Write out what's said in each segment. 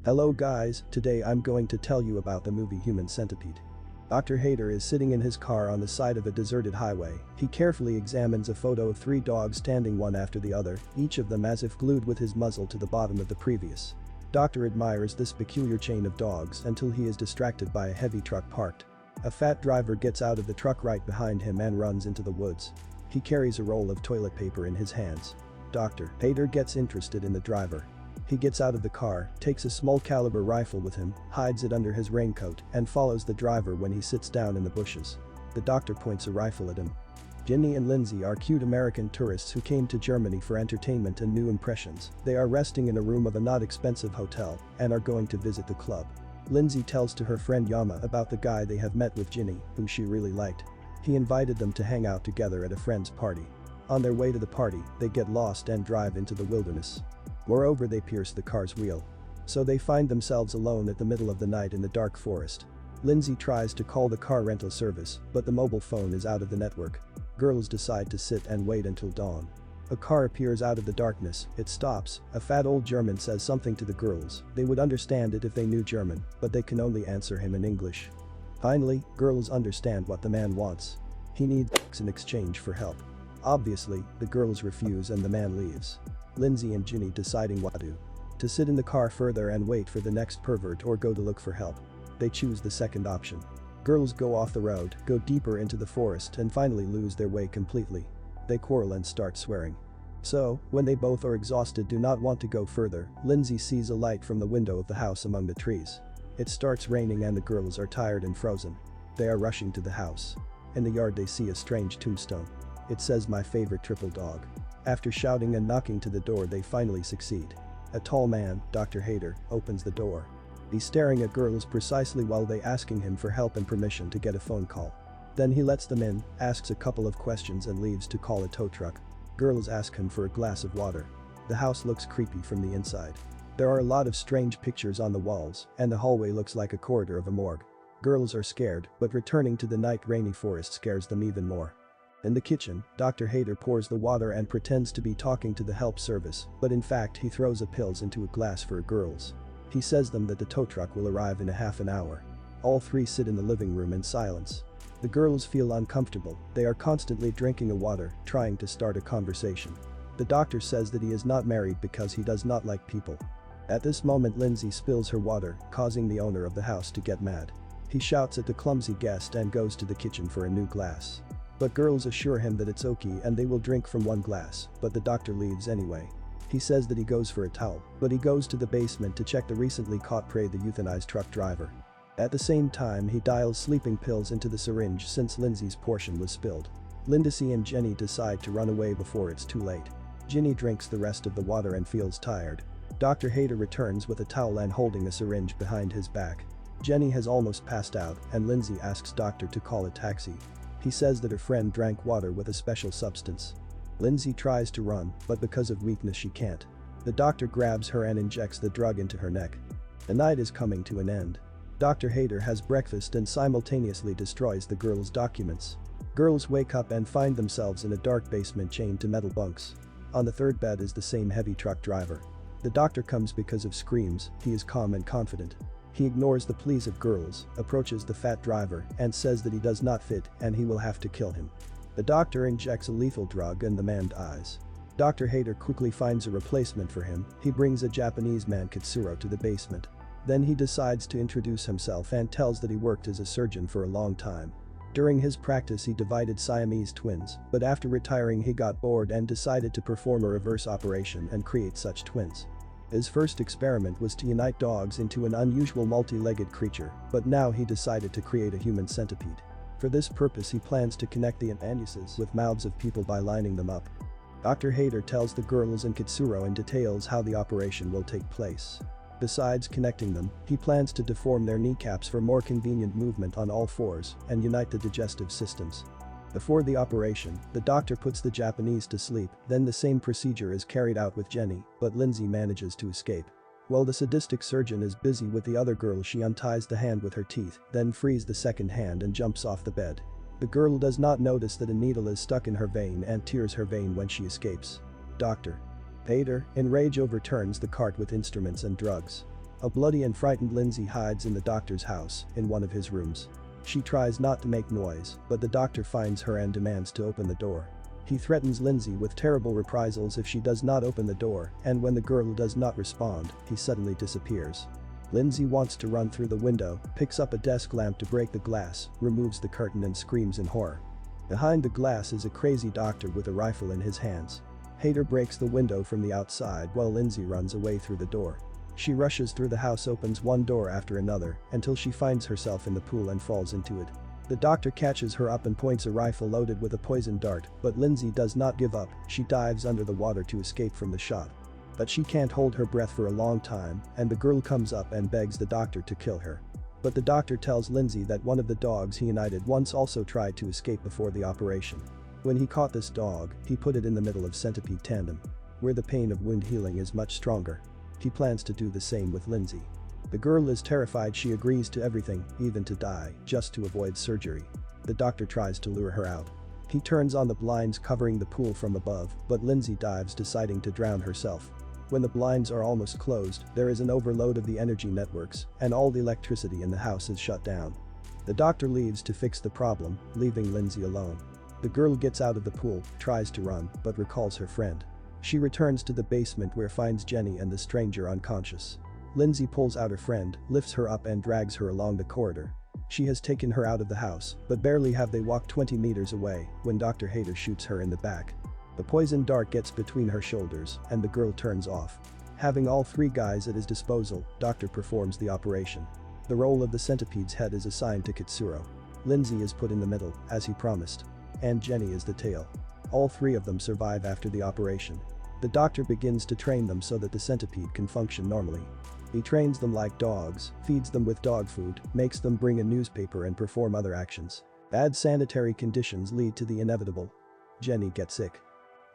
Hello guys, today I'm going to tell you about the movie Human Centipede. Dr. Hader is sitting in his car on the side of a deserted highway. He carefully examines a photo of 3 dogs standing one after the other, each of them as if glued with his muzzle to the bottom of the previous. Doctor admires this peculiar chain of dogs until he is distracted by a heavy truck parked. A fat driver gets out of the truck right behind him and runs into the woods. He carries a roll of toilet paper in his hands. Dr. Hader gets interested in the driver. He gets out of the car, takes a small caliber rifle with him, hides it under his raincoat, and follows the driver when he sits down in the bushes. The doctor points a rifle at him. Ginny and Lindsay are cute American tourists who came to Germany for entertainment and new impressions. They are resting in a room of a not expensive hotel and are going to visit the club. Lindsay tells to her friend Yama about the guy they have met with Ginny, whom she really liked. He invited them to hang out together at a friend's party. On their way to the party, they get lost and drive into the wilderness. Moreover, they pierce the car's wheel. So they find themselves alone at the middle of the night in the dark forest. Lindsay tries to call the car rental service, but the mobile phone is out of the network. Girls decide to sit and wait until dawn. A car appears out of the darkness, it stops, a fat old German says something to the girls. They would understand it if they knew German, but they can only answer him in English. Finally, girls understand what the man wants. He needs in exchange for help. Obviously, the girls refuse and the man leaves. Lindsay and Ginny deciding what to do. To sit in the car further and wait for the next pervert or go to look for help. They choose the second option. Girls go off the road, go deeper into the forest and finally lose their way completely. They quarrel and start swearing. So, when they both are exhausted do not want to go further, Lindsay sees a light from the window of the house among the trees. It starts raining and the girls are tired and frozen. They are rushing to the house. In the yard they see a strange tombstone. It says "My favorite triple dog." After shouting and knocking to the door they finally succeed. A tall man, Dr. Hader, opens the door. He's staring at girls precisely while they asking him for help and permission to get a phone call. Then he lets them in, asks a couple of questions and leaves to call a tow truck. Girls ask him for a glass of water. The house looks creepy from the inside. There are a lot of strange pictures on the walls, and the hallway looks like a corridor of a morgue. Girls are scared, but returning to the night rainy forest scares them even more. In the kitchen, Dr. Hader pours the water and pretends to be talking to the help service, but in fact he throws the pills into a glass for girls. He says them that the tow truck will arrive in a half an hour. All 3 sit in the living room in silence. The girls feel uncomfortable, they are constantly drinking the water, trying to start a conversation. The doctor says that he is not married because he does not like people. At this moment Lindsay spills her water, causing the owner of the house to get mad. He shouts at the clumsy guest and goes to the kitchen for a new glass. But girls assure him that it's okay and they will drink from one glass, but the doctor leaves anyway. He says that he goes for a towel, but he goes to the basement to check the recently caught prey, the euthanized truck driver. At the same time he dials sleeping pills into the syringe since Lindsay's portion was spilled. Lindsay and Jenny decide to run away before it's too late. Ginny drinks the rest of the water and feels tired. Dr. Hader returns with a towel and holding a syringe behind his back. Jenny has almost passed out and Lindsay asks Doctor to call a taxi. He says that her friend drank water with a special substance. Lindsay tries to run, but because of weakness she can't. The doctor grabs her and injects the drug into her neck. The night is coming to an end. Dr. Hader has breakfast and simultaneously destroys the girls' documents. Girls wake up and find themselves in a dark basement chained to metal bunks. On the 3rd bed is the same heavy truck driver. The doctor comes because of screams, he is calm and confident. He ignores the pleas of girls, approaches the fat driver, and says that he does not fit and he will have to kill him. The doctor injects a lethal drug and the man dies. Dr. Hader quickly finds a replacement for him. He brings a Japanese man Katsuro to the basement. Then he decides to introduce himself and tells that he worked as a surgeon for a long time. During his practice he divided Siamese twins, but after retiring he got bored and decided to perform a reverse operation and create such twins. His first experiment was to unite dogs into an unusual multi-legged creature, but now he decided to create a human centipede. For this purpose he plans to connect the anuses with mouths of people by lining them up. Dr. Hader tells the girls and Katsuro in details how the operation will take place. Besides connecting them, he plans to deform their kneecaps for more convenient movement on all 4s and unite the digestive systems. Before the operation, the doctor puts the Japanese to sleep, then the same procedure is carried out with Jenny, but Lindsay manages to escape. While the sadistic surgeon is busy with the other girl, she unties the hand with her teeth, then frees the second hand and jumps off the bed. The girl does not notice that a needle is stuck in her vein and tears her vein when she escapes. Dr. Hader, in rage, overturns the cart with instruments and drugs. A bloody and frightened Lindsay hides in the doctor's house, in one of his rooms. She tries not to make noise, but the doctor finds her and demands to open the door. He threatens Lindsay with terrible reprisals if she does not open the door, and when the girl does not respond, he suddenly disappears. Lindsay wants to run through the window, picks up a desk lamp to break the glass, removes the curtain and screams in horror. Behind the glass is a crazy doctor with a rifle in his hands. Hader breaks the window from the outside while Lindsay runs away through the door. She rushes through the house, opens one door after another, until she finds herself in the pool and falls into it. The doctor catches her up and points a rifle loaded with a poison dart, but Lindsay does not give up. She dives under the water to escape from the shot. But she can't hold her breath for a long time, and the girl comes up and begs the doctor to kill her. But the doctor tells Lindsay that one of the dogs he united once also tried to escape before the operation. When he caught this dog, he put it in the middle of centipede tandem, where the pain of wound healing is much stronger. He plans to do the same with Lindsay. The girl is terrified. She agrees to everything, even to die, just to avoid surgery. The doctor tries to lure her out. He turns on the blinds covering the pool from above, but Lindsay dives, deciding to drown herself. When the blinds are almost closed, there is an overload of the energy networks, and all the electricity in the house is shut down. The doctor leaves to fix the problem, leaving Lindsay alone. The girl gets out of the pool, tries to run, but recalls her friend. She returns to the basement where finds Jenny and the stranger unconscious. Lindsay pulls out her friend, lifts her up and drags her along the corridor. She has taken her out of the house, but barely have they walked 20 meters away when Dr. Hader shoots her in the back. The poison dart gets between her shoulders and the girl turns off. Having all three guys at his disposal, Doctor performs the operation. The role of the centipede's head is assigned to Kitsuro. Lindsay is put in the middle, as he promised. And Jenny is the tail. All three of them survive after the operation. The doctor begins to train them so that the centipede can function normally. He trains them like dogs, feeds them with dog food, makes them bring a newspaper and perform other actions. Bad sanitary conditions lead to the inevitable. Jenny gets sick.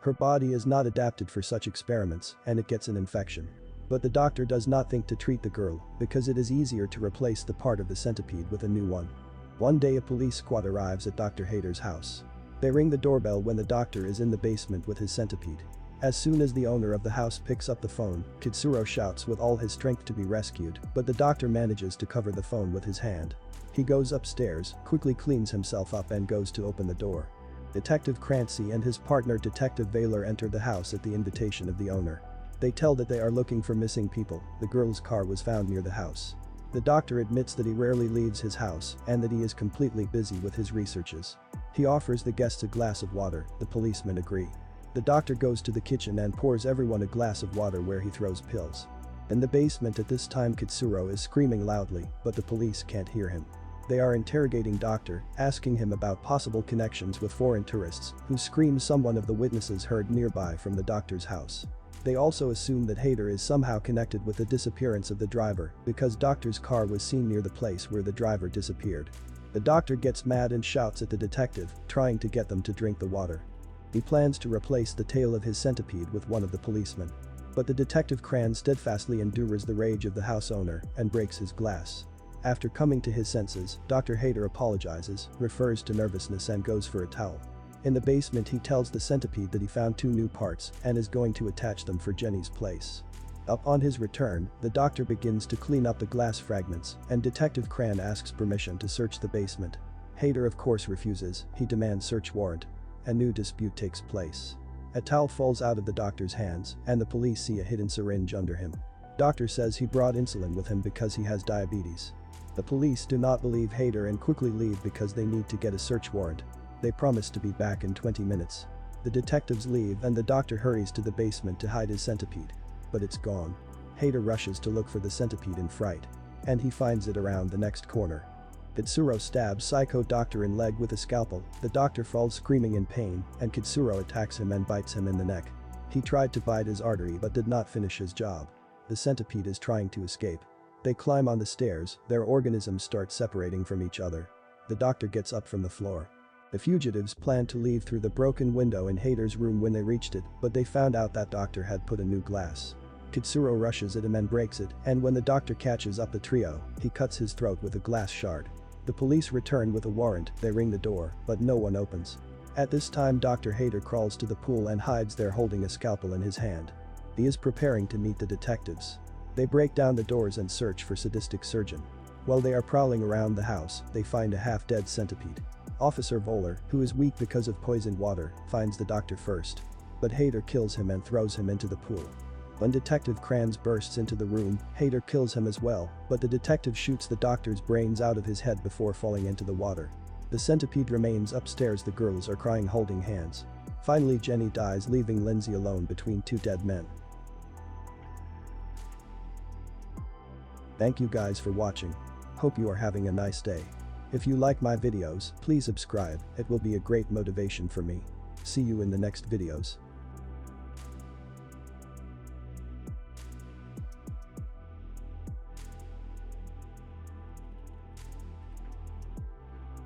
Her body is not adapted for such experiments, and it gets an infection. But the doctor does not think to treat the girl, because it is easier to replace the part of the centipede with a new one. One day a police squad arrives at Dr. Hader's house. They ring the doorbell when the doctor is in the basement with his centipede. As soon as the owner of the house picks up the phone, Kitsuro shouts with all his strength to be rescued, but the doctor manages to cover the phone with his hand. He goes upstairs, quickly cleans himself up and goes to open the door. Detective Crancy and his partner Detective Vaylor enter the house at the invitation of the owner. They tell that they are looking for missing people. The girl's car was found near the house. The doctor admits that he rarely leaves his house and that he is completely busy with his researches. He offers the guests a glass of water. The policemen agree. The doctor goes to the kitchen and pours everyone a glass of water where he throws pills. In the basement at this time Kitsuro is screaming loudly, but the police can't hear him. They are interrogating Doctor, asking him about possible connections with foreign tourists, who scream someone of the witnesses heard nearby from the doctor's house. They also assume that Hader is somehow connected with the disappearance of the driver, because Doctor's car was seen near the place where the driver disappeared. The doctor gets mad and shouts at the detective, trying to get them to drink the water. He plans to replace the tail of his centipede with one of the policemen. But the detective Cran steadfastly endures the rage of the house owner and breaks his glass. After coming to his senses, Dr. Hader apologizes, refers to nervousness and goes for a towel. In the basement he tells the centipede that he found 2 new parts and is going to attach them for Jenny's place. Upon his return, the doctor begins to clean up the glass fragments and Detective Cran asks permission to search the basement. Hader of course refuses. He demands search warrant. A new dispute takes place. A towel falls out of the doctor's hands and the police see a hidden syringe under him. Doctor says he brought insulin with him because he has diabetes. The police do not believe Hader and quickly leave because they need to get a search warrant. They promise to be back in 20 minutes. The detectives leave and the doctor hurries to the basement to hide his centipede. But it's gone. Hader rushes to look for the centipede in fright. And he finds it around the next corner. Kitsuro stabs Psycho Doctor in leg with a scalpel. The doctor falls screaming in pain and Kitsuro attacks him and bites him in the neck. He tried to bite his artery but did not finish his job. The centipede is trying to escape. They climb on the stairs, their organisms start separating from each other. The doctor gets up from the floor. The fugitives planned to leave through the broken window in Hader's room when they reached it, but they found out that doctor had put a new glass. Kitsuro rushes at him and breaks it, and when the doctor catches up the trio, he cuts his throat with a glass shard. The police return with a warrant. They ring the door, but no one opens. At this time Dr. Hader crawls to the pool and hides there holding a scalpel in his hand. He is preparing to meet the detectives. They break down the doors and search for sadistic surgeon. While they are prowling around the house, they find a half-dead centipede. Officer Voller, who is weak because of poisoned water, finds the doctor first. But Hader kills him and throws him into the pool. When Detective Kranz bursts into the room, Hader kills him as well, but the detective shoots the doctor's brains out of his head before falling into the water. The centipede remains upstairs. The girls are crying, holding hands. Finally, Jenny dies, leaving Lindsay alone between two dead men. Thank you guys for watching. Hope you are having a nice day. If you like my videos, please subscribe, it will be a great motivation for me. See you in the next videos.